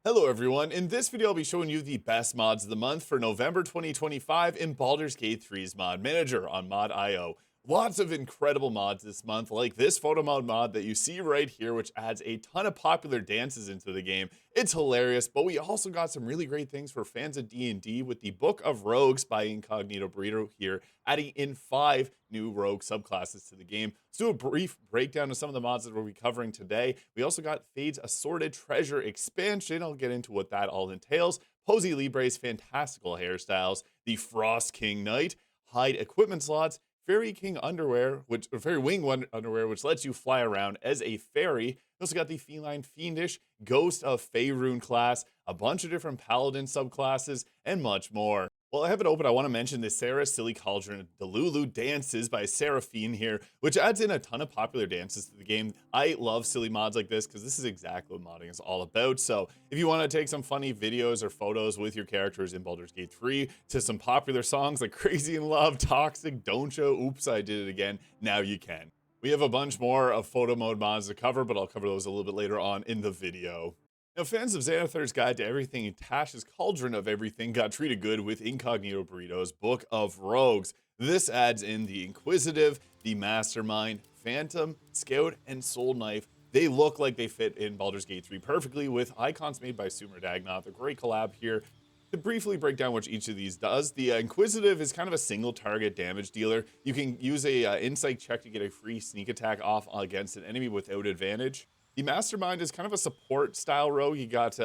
Hello everyone, in this video I'll be showing you the best mods of the month for November 2025 in Baldur's Gate 3's mod manager on Mod.io. Lots of incredible mods this month, like this photo mod that you see right here, which adds a ton of popular dances into the game. It's hilarious, but we also got some really great things for fans of D&D with the Book of Rogues by Incognito Burrito here, adding in 5 new rogue subclasses to the game. Let's do a brief breakdown of some of the mods that we'll be covering today. We also got Fade's Assorted Treasure expansion. I'll get into what that all entails. Poesielibre's Fantastical Hairstyles, the Frost King Knight, Hide equipment slots, Fairy King underwear, Fairy Wing underwear, which lets you fly around as a fairy. We also got the Feline Fiendish, Ghost of Faerun class, a bunch of different Paladin subclasses, and much more. While I have it open, I want to mention the Sera Silly Cauldron Delulu dances by Seraphine here, which adds in a ton of popular dances to the game. I love silly mods like this because this is exactly what modding is all about. So if you want to take some funny videos or photos with your characters in Baldur's Gate 3 to some popular songs like Crazy in Love, Toxic, Don't Show, Oops, I Did It Again, now you can. We have a bunch more of photo mode mods to cover, but I'll cover those a little bit later on in the video. Now, fans of Xanathar's Guide to Everything and Tash's Cauldron of Everything got treated good with Incognito Burrito's Book of Rogues. This adds in the Inquisitive, the Mastermind, Phantom, Scout, and Soul Knife. They look like they fit in Baldur's Gate 3 perfectly with icons made by Sumer Dagnoth. A great collab here. To briefly break down what each of these does, the Inquisitive is kind of a single target damage dealer. You can use a insight check to get a free sneak attack off against an enemy without advantage. The Mastermind is kind of a support style rogue. You got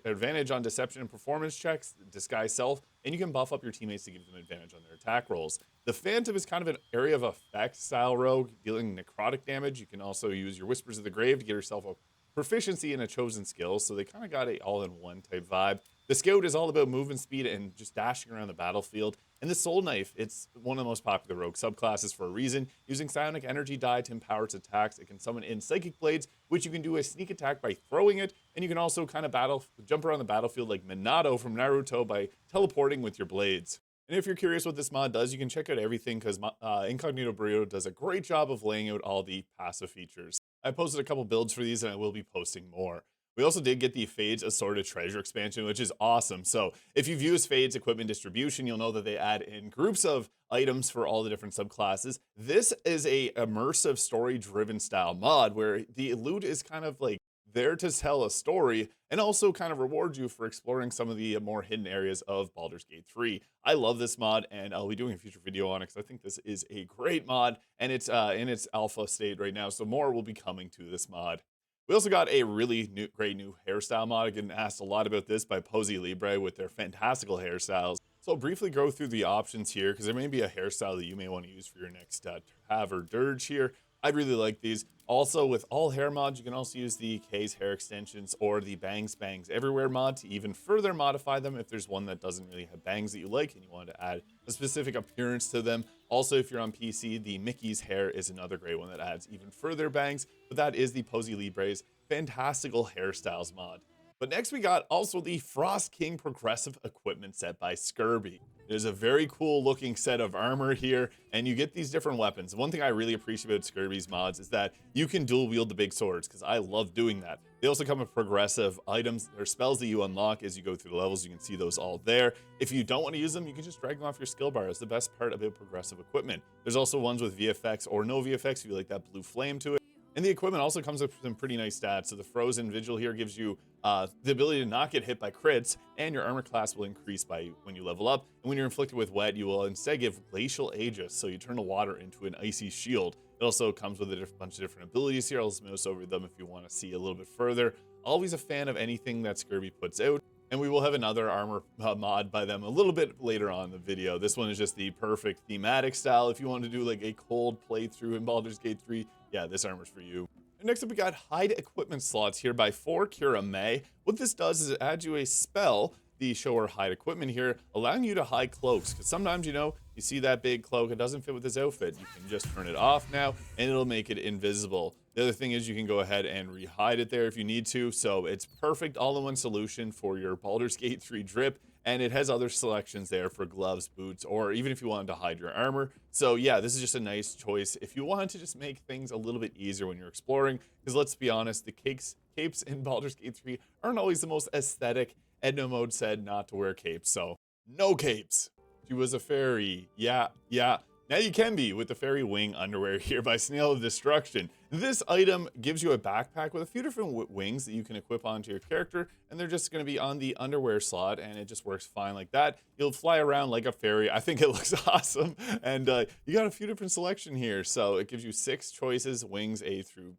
advantage on deception and performance checks, disguise self, and you can buff up your teammates to give them advantage on their attack rolls. The Phantom is kind of an area of effect style rogue, dealing necrotic damage. You can also use your Whispers of the Grave to get yourself a proficiency in a chosen skill, so they kind of got a all-in-one type vibe. The Scout is all about movement speed and just dashing around the battlefield. And the Soul Knife, it's one of the most popular rogue subclasses for a reason. Using psionic energy dye to empower its attacks, it can summon in Psychic Blades, which you can do a sneak attack by throwing it, and you can also kind of jump around the battlefield like Minato from Naruto by teleporting with your blades. And if you're curious what this mod does, you can check out everything because Incognito Burrito does a great job of laying out all the passive features. I posted a couple builds for these and I will be posting more. We also did get the Fade's Assorted Treasure expansion, which is awesome. So if you've used Fade's equipment distribution, you'll know that they add in groups of items for all the different subclasses. This is a immersive story-driven style mod where the loot is kind of like there to tell a story and also kind of reward you for exploring some of the more hidden areas of Baldur's Gate 3. I love this mod and I'll be doing a future video on it because I think this is a great mod and it's in its alpha state right now. So more will be coming to this mod. We also got a really great new hairstyle mod. I'm getting asked a lot about this by Poesielibre with their Fantastical hairstyles. So I'll briefly go through the options here because there may be a hairstyle that you may want to use for your next Tav or Dirge here. I really like these. Also, with all hair mods, you can also use the K's hair extensions or the Bangs Everywhere mod to even further modify them if there's one that doesn't really have bangs that you like and you want to add a specific appearance to them. Also, if you're on PC, the Mickey's hair is another great one that adds even further bangs, but that is the Poesielibre's Fantastical Hairstyles mod. But next we got also the Frost King Progressive Equipment Set by Skirby. There's a very cool looking set of armor here, and you get these different weapons. One thing I really appreciate about Skirby's mods is that you can dual wield the big swords, because I love doing that. They also come with progressive items or spells that you unlock as you go through the levels. You can see those all there. If you don't want to use them, you can just drag them off your skill bar. That's the best part about progressive equipment. There's also ones with VFX or no VFX if you like that blue flame to it. And the equipment also comes with some pretty nice stats. So the Frozen Vigil here gives you the ability to not get hit by crits, and your armor class will increase when you level up. And when you're inflicted with wet, you will instead give Glacial Aegis, so you turn the water into an icy shield. It also comes with a bunch of different abilities here. I'll just mouse over them if you want to see a little bit further. Always a fan of anything that Skirby puts out. And we will have another armor mod by them a little bit later on in the video. This one is just the perfect thematic style. If you want to do like a cold playthrough in Baldur's Gate 3, yeah, this armor's for you. And next up, we got Hide equipment slots here by 4Kira May. What this does is it adds you a spell, the Show or Hide equipment here, allowing you to hide cloaks. Because sometimes, you know, you see that big cloak, it doesn't fit with this outfit. You can just turn it off now, and it'll make it invisible. The other thing is you can go ahead and re-hide it there if you need to. So it's perfect all-in-one solution for your Baldur's Gate 3 drip. And it has other selections there for gloves, boots, or even if you wanted to hide your armor. So yeah, this is just a nice choice if you want to just make things a little bit easier when you're exploring. Because let's be honest, the cakes capes in Baldur's Gate 3 aren't always the most aesthetic. Edna Mode said not to wear capes, so no capes. She was a fairy. Yeah. Now you can be with the fairy wing underwear here by Snail of Destruction. This item gives you a backpack with a few different wings that you can equip onto your character, and they're just going to be on the underwear slot, and it just works fine like that. You'll fly around like a fairy. I think it looks awesome, and you got a few different selection here. So it gives you 6 choices, wings A through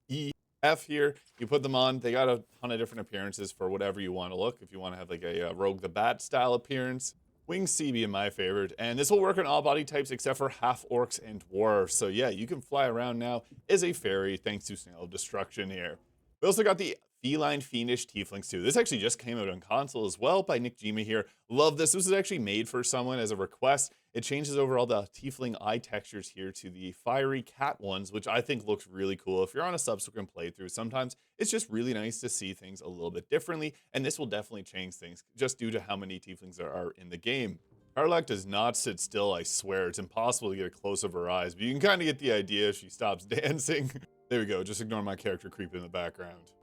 E. F here, you put them on. They got a ton of different appearances for whatever you want to look. If you want to have like a Rogue the Bat style appearance, Wings C being my favorite, and this will work on all body types except for half orcs and dwarves. So yeah, you can fly around now as a fairy thanks to Snail of Destruction here. We also got the Feline Fiendish Tieflings too. This actually just came out on console as well by Nick Jima here. Love this. This was actually made for someone as a request. It changes over all the tiefling eye textures here to the fiery cat ones, which I think looks really cool. If you're on a subsequent playthrough, sometimes it's just really nice to see things a little bit differently, and this will definitely change things just due to how many tieflings there are in the game. Karlach does not sit still, I swear. It's impossible to get a close of her eyes, but you can kind of get the idea if she stops dancing. There we go. Just ignore my character creeping in the background.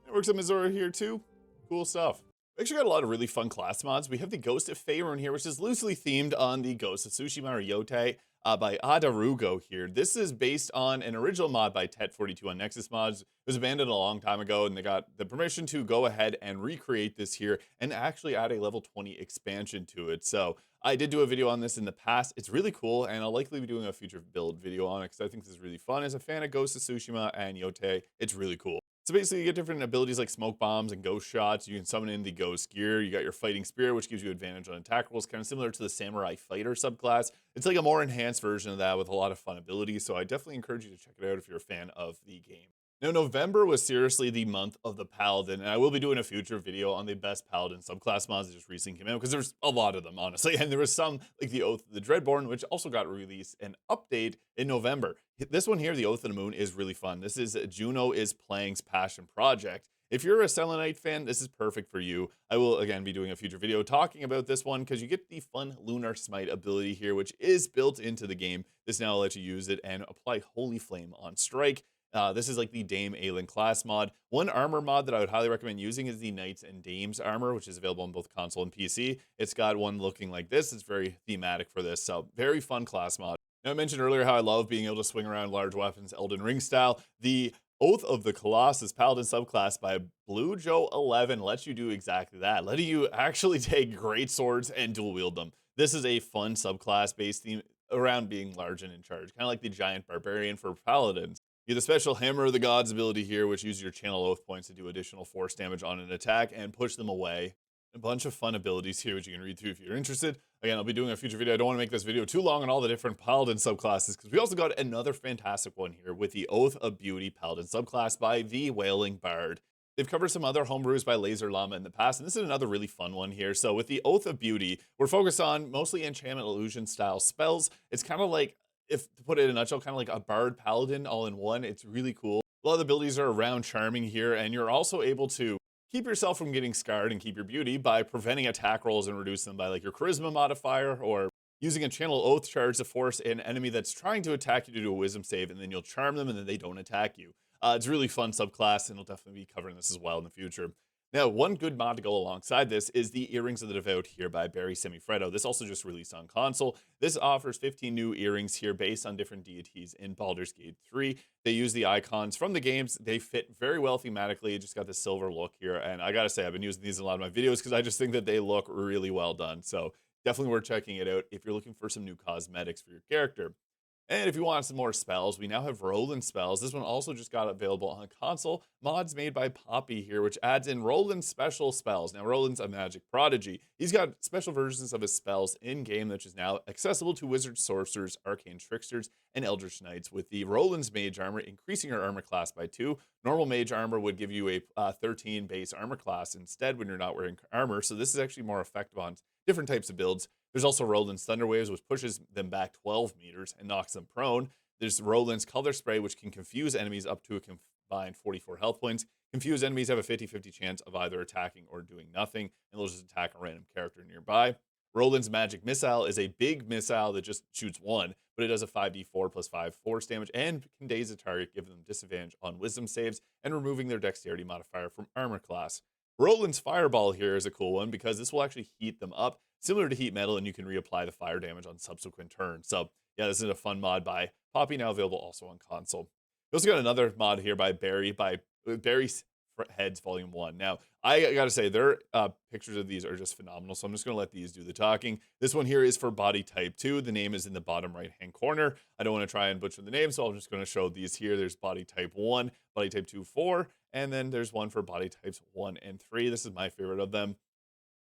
It works on Missouri here too. Cool stuff. We actually got a lot of really fun class mods. We have the Ghost of Faerun here, which is loosely themed on the Ghost of Tsushima or Yotei by Adarugo here. This is based on an original mod by Tet42 on Nexus Mods. It was abandoned a long time ago, and they got the permission to go ahead and recreate this here and actually add a level 20 expansion to it. So I did do a video on this in the past. It's really cool, and I'll likely be doing a future build video on it because I think this is really fun. As a fan of Ghost of Tsushima and Yotei, it's really cool. So basically, you get different abilities like smoke bombs and ghost shots. You can summon in the ghost gear. You got your fighting spear, which gives you advantage on attack rolls, kind of similar to the samurai fighter subclass. It's like a more enhanced version of that with a lot of fun abilities. So I definitely encourage you to check it out if you're a fan of the game. Now, November was seriously the month of the Paladin, and I will be doing a future video on the best Paladin subclass mods that just recently came out, because there's a lot of them, honestly, and there was some, like the Oath of the Dreadborn, which also got released an update in November. This one here, the Oath of the Moon, is really fun. This is Juno is Playing's passion project. If you're a Selenite fan, this is perfect for you. I will, again, be doing a future video talking about this one, because you get the fun Lunar Smite ability here, which is built into the game. This now will let you use it and apply Holy Flame on strike. This is like the Dame Aelin class mod. One armor mod that I would highly recommend using is the Knights and Dames armor, which is available on both console and PC. It's got one looking like this. It's very thematic for this, so very fun class mod. Now, I mentioned earlier how I love being able to swing around large weapons, Elden Ring style. The Oath of the Colossus Paladin subclass by Blue Joe 11 lets you do exactly that, letting you actually take great swords and dual wield them. This is a fun subclass based theme around being large and in charge, kind of like the giant barbarian for paladins. You get the special Hammer of the Gods ability here, which uses your channel oath points to do additional force damage on an attack and push them away. A bunch of fun abilities here, which you can read through if you're interested. Again, I'll be doing a future video. I don't want to make this video too long on all the different Paladin subclasses, because we also got another fantastic one here with the Oath of Beauty Paladin subclass by the Wailing Bard. They've covered some other homebrews by Laser Llama in the past, and this is another really fun one here. So with the Oath of Beauty, we're focused on mostly enchantment illusion style spells. It's kind of like, if to put it in a nutshell, kind of like a Bard Paladin all in one. It's really cool. A lot of the abilities are around charming here, and you're also able to keep yourself from getting scarred and keep your beauty by preventing attack rolls and reduce them by like your charisma modifier, or using a channel oath charge to force an enemy that's trying to attack you to do a wisdom save, and then you'll charm them and then they don't attack you. It's a really fun subclass, and we'll definitely be covering this as well in the future. Now, one good mod to go alongside this is the Earrings of the Devout here by Barry Semifreddo. This also just released on console. This offers 15 new earrings here based on different deities in Baldur's Gate 3. They use the icons from the games. They fit very well thematically. It just got the silver look here. And I gotta say, I've been using these in a lot of my videos because I just think that they look really well done. So definitely worth checking it out if you're looking for some new cosmetics for your character. And if you want some more spells, we now have Rolan spells. This one also just got available on console. Mods made by Poppy here, which adds in Rolan's special spells. Now, Rolan's a magic prodigy. He's got special versions of his spells in-game, which is now accessible to wizards, sorcerers, arcane tricksters, and eldritch knights, with the Rolan's mage armor increasing your armor class by 2. Normal mage armor would give you a 13 base armor class instead when you're not wearing armor, so this is actually more effective on different types of builds. There's also Rolan's Thunder Waves, which pushes them back 12 meters and knocks them prone. There's Rolan's Color Spray, which can confuse enemies up to a combined 44 health points. Confused enemies have a 50-50 chance of either attacking or doing nothing, and they'll just attack a random character nearby. Roland's magic missile is a big missile that just shoots one, but it does a 5d4 plus 5 force damage and can daze a target, giving them disadvantage on wisdom saves and removing their dexterity modifier from armor class. Roland's fireball here is a cool one because this will actually heat them up, similar to heat metal, and you can reapply the fire damage on subsequent turns. So yeah, this is a fun mod by Poppy, now available also on console. We also got another mod here by Barry's Heads Volume 1. Now, I gotta say, their pictures of these are just phenomenal, so I'm just gonna let these do the talking. This one here is for body type 2. The name is in the bottom right-hand corner. I don't want to try and butcher the name, so I'm just gonna show these here. There's body type 1, body type 2, 4, and then there's one for body types 1 and 3. This is my favorite of them.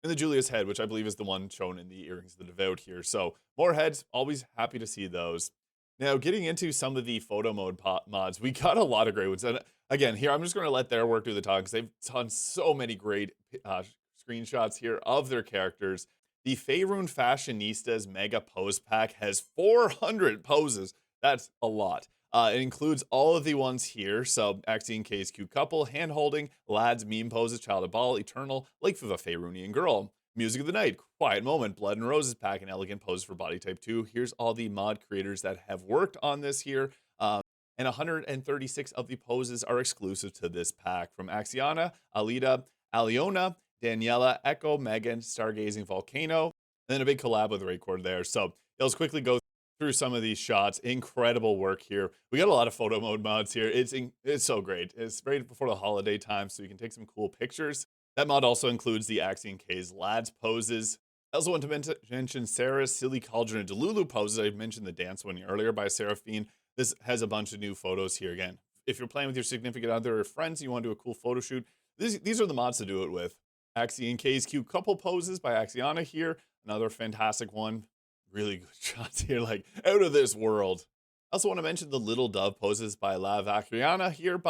And the Julius head, which I believe is the one shown in the Earrings of the Devout here. So more heads, always happy to see those. Now, getting into some of the photo mode mods, we got a lot of great ones. And again, here, I'm just going to let their work do the talk because they've done so many great screenshots here of their characters. The Faerun Fashionistas Mega Pose Pack has 400 poses. That's a lot. It includes all of the ones here. So, Axion K's cute couple, hand holding, lads, meme poses, child of ball, eternal, life of a Faerunian girl. Music of the night, quiet moment, blood and roses pack, and elegant poses for body type 2. Here's all the mod creators that have worked on this here. And 136 of the poses are exclusive to this pack from Axiana, Alida, Aliona, Daniela, Echo, Megan, Stargazing Volcano, and then a big collab with Raycord there. So let's quickly go through some of these shots. Incredible work here. We got a lot of photo mode mods here. It's so great. It's right before the holiday time, so you can take some cool pictures. That mod also includes the Axion K's lads poses. I also want to mention Sera's silly Cauldron and Delulu poses. I mentioned the dance one earlier by Seraphine. This has a bunch of new photos here. Again, if you're playing with your significant other or friends, you want to do a cool photo shoot, these are the mods to do it with. Axion K's cute couple poses by Axiana here. Another fantastic one. Really good shots here, like out of this world. I also want to mention the Little Dove poses by La Vacriana here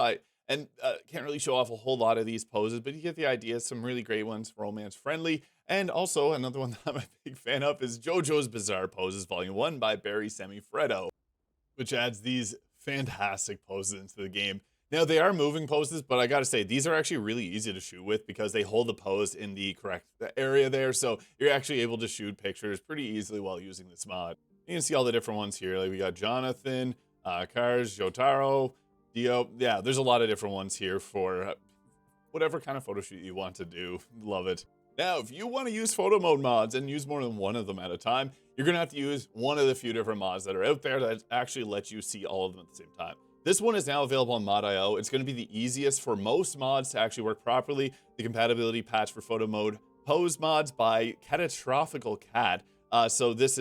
and can't really show off a whole lot of these poses, but you get the idea. Some really great ones, romance friendly. And also another one that I'm a big fan of is JoJo's Bizarre Poses Volume 1 by Barry Semifredo, which adds these fantastic poses into the game. Now, they are moving poses, but I gotta say, these are actually really easy to shoot with because they hold the pose in the correct area there, so you're actually able to shoot pictures pretty easily while using this mod. You can see all the different ones here. Like we got Jonathan, Cars, Jotaro, Dio. Yeah, there's a lot of different ones here for whatever kind of photo shoot you want to do. Love it. Now, if you want to use photo mode mods and use more than one of them at a time, you're going to have to use one of the few different mods that are out there that actually let you see all of them at the same time. This one is now available on Mod.io. It's going to be the easiest for most mods to actually work properly. The compatibility patch for photo mode pose mods by Catastrophical Cat. So this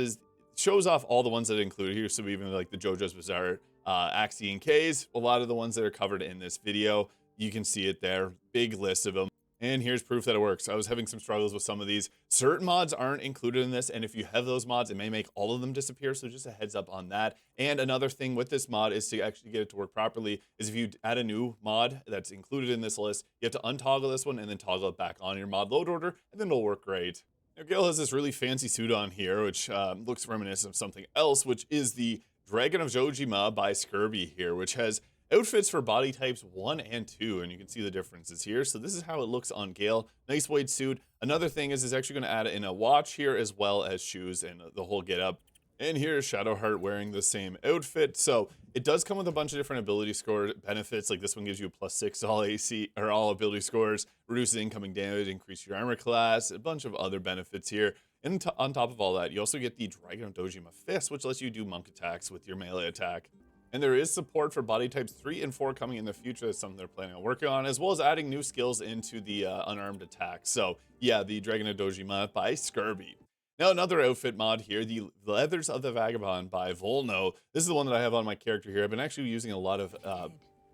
shows off all the ones that are included here. So even like the JoJo's Bizarre Axion K's, a lot of the ones that are covered in this video, you can see it there. Big list of them. And here's proof that it works. I was having some struggles with some of these. Certain mods aren't included in this, and if you have those mods, it may make all of them disappear, so just a heads up on that. And another thing with this mod is to actually get it to work properly, is if you add a new mod that's included in this list, you have to untoggle this one and then toggle it back on your mod load order, and then it'll work great. Now, Gale has this really fancy suit on here, which looks reminiscent of something else, which is the Dragon of Dojima by Skirby here, which has outfits for body types 1 and 2, and you can see the differences here. So this is how it looks on Gale. Nice white suit. Another thing is actually going to add in a watch here as well as shoes and the whole get up. And here's Shadowheart wearing the same outfit. So it does come with a bunch of different ability score benefits. Like this one gives you a +6 all AC or all ability scores, reduces incoming damage, increase your armor class, a bunch of other benefits here. And on top of all that, you also get the Dragon of Dojima Fist, which lets you do monk attacks with your melee attack. And there is support for body types 3 and 4 coming in the future. That's something they're planning on working on, as well as adding new skills into the unarmed attack. So yeah, the Dragon of Dojima by Skirby. Now another outfit mod here, the Leathers of the Vagabond by Volno. This is the one that I have on my character here. I've been actually using a lot of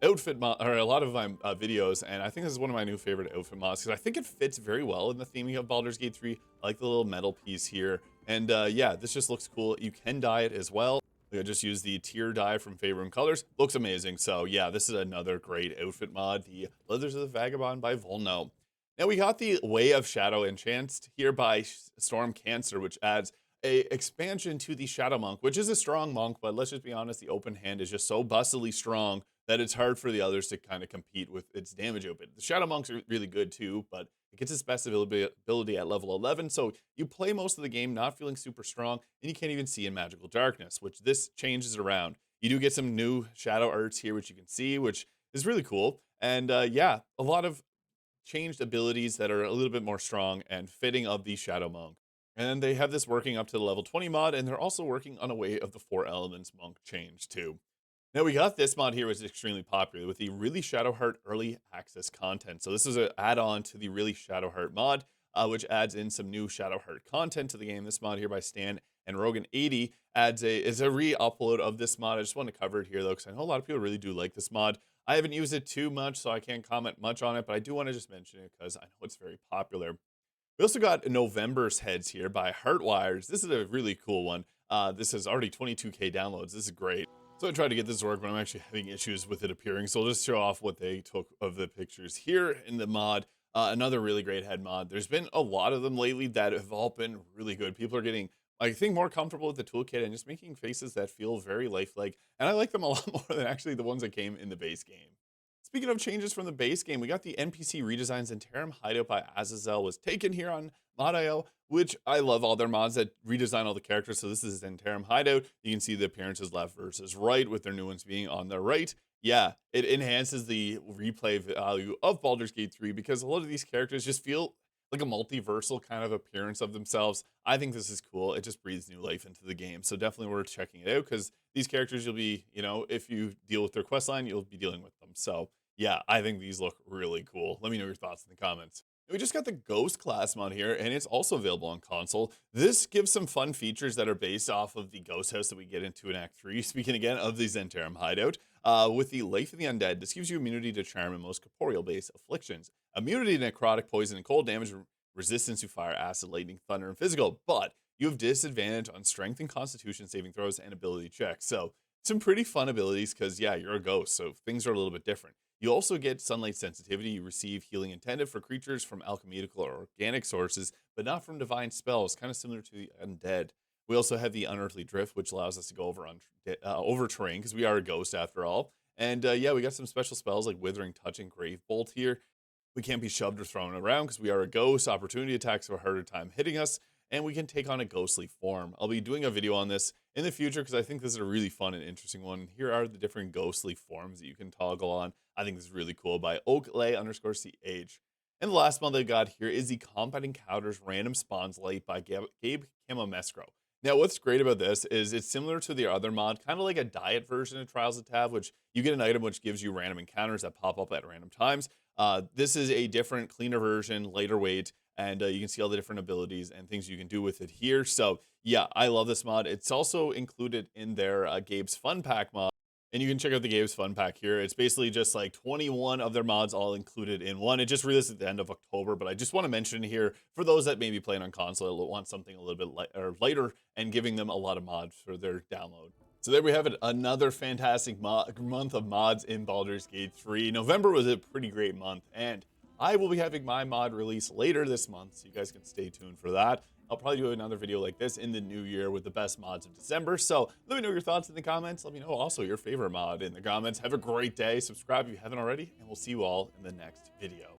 outfit mod, or a lot of my videos, and I think this is one of my new favorite outfit mods because I think it fits very well in the theming of Baldur's Gate 3. I like the little metal piece here, and yeah, this just looks cool. You can dye it as well. I just used the tier dye from Faerun Colors. Looks amazing. So yeah, this is another great outfit mod, the Leathers of the Vagabond by Volno. Now we got the Way of Shadow Enhanced here by Storm Cancer, which adds a expansion to the Shadow Monk, which is a strong monk, but let's just be honest, the open hand is just so bustily strong that it's hard for the others to kind of compete with its damage output. The Shadow Monks are really good too, but It gets its best ability at level 11, so you play most of the game not feeling super strong, and you can't even see in magical darkness, which this changes around. You do get some new shadow arts here, which you can see, which is really cool. And yeah, a lot of changed abilities that are a little bit more strong and fitting of the Shadow Monk. And they have this working up to the level 20 mod, and they're also working on a way of the 4 elements monk change too. Now we got this mod here, which is extremely popular with the Really Shadowheart early access content. So this is an add-on to the Really Shadowheart mod, which adds in some new Shadowheart content to the game. This mod here by Stan and Rogan80 is a re-upload of this mod. I just want to cover it here though, because I know a lot of people really do like this mod. I haven't used it too much, so I can't comment much on it, but I do want to just mention it because I know it's very popular. We also got November's Heads here by Heartwires. This is a really cool one. This has already 22k downloads. This is great. So I tried to get this to work, but I'm actually having issues with it appearing. So I'll just show off what they took of the pictures here in the mod. Another really great head mod. There's been a lot of them lately that have all been really good. People are getting, I think, more comfortable with the toolkit and just making faces that feel very lifelike. And I like them a lot more than actually the ones that came in the base game. Speaking of changes from the base game, we got the NPC redesigns. Zhentarim Hideout by Azazel was taken here on Mod.io, which I love all their mods that redesign all the characters. So this is Zhentarim Hideout. You can see the appearances left versus right, with their new ones being on the right. Yeah, it enhances the replay value of Baldur's Gate 3 because a lot of these characters just feel like a multiversal kind of appearance of themselves. I think this is cool. It just breathes new life into the game. So definitely worth checking it out because these characters you'll be, if you deal with their quest line, you'll be dealing with them. So yeah, I think these look really cool. Let me know your thoughts in the comments. We just got the Ghost class mod here, and it's also available on console. This gives some fun features that are based off of the Ghost House that we get into in Act 3. Speaking again of the Zhentarim Hideout, with the Life of the Undead, this gives you immunity to charm and most corporeal-based afflictions, immunity to necrotic, poison, and cold damage, resistance to fire, acid, lightning, thunder, and physical, but you have disadvantage on strength and constitution saving throws and ability checks. So some pretty fun abilities because, yeah, you're a ghost, so things are a little bit different. You also get sunlight sensitivity. You receive healing intended for creatures from alchemical or organic sources, but not from divine spells, kind of similar to the undead. We also have the unearthly drift, which allows us to go over terrain because we are a ghost after all. And yeah, we got some special spells like Withering Touch and Grave Bolt here. We can't be shoved or thrown around because we are a ghost. Opportunity attacks have a harder time hitting us, and we can take on a ghostly form. I'll be doing a video on this in the future because I think this is a really fun and interesting one. Here are the different ghostly forms that you can toggle on. I think this is really cool by Oakley_CH. And the last one they got here is the Combat Encounters Random Spawns Lite by Gabe Camomescro. Now, what's great about this is it's similar to the other mod, kind of like a diet version of Trials of Tav, which you get an item which gives you random encounters that pop up at random times. This is a different, cleaner version, lighter weight, and you can see all the different abilities and things you can do with it here. So yeah, I love this mod. It's also included in their Gabe's Fun Pack mod. And you can check out the Gabe's Fun Pack here. It's basically just like 21 of their mods all included in one. It just released at the end of October, but I just want to mention here for those that may be playing on console that want something a little bit lighter and giving them a lot of mods for their download. So there we have it, another fantastic month of mods in Baldur's Gate 3. November was a pretty great month, and I will be having my mod release later this month, so you guys can stay tuned for that. I'll probably do another video like this in the new year with the best mods of December. So let me know your thoughts in the comments. Let me know also your favorite mod in the comments. Have a great day. Subscribe if you haven't already, and we'll see you all in the next video.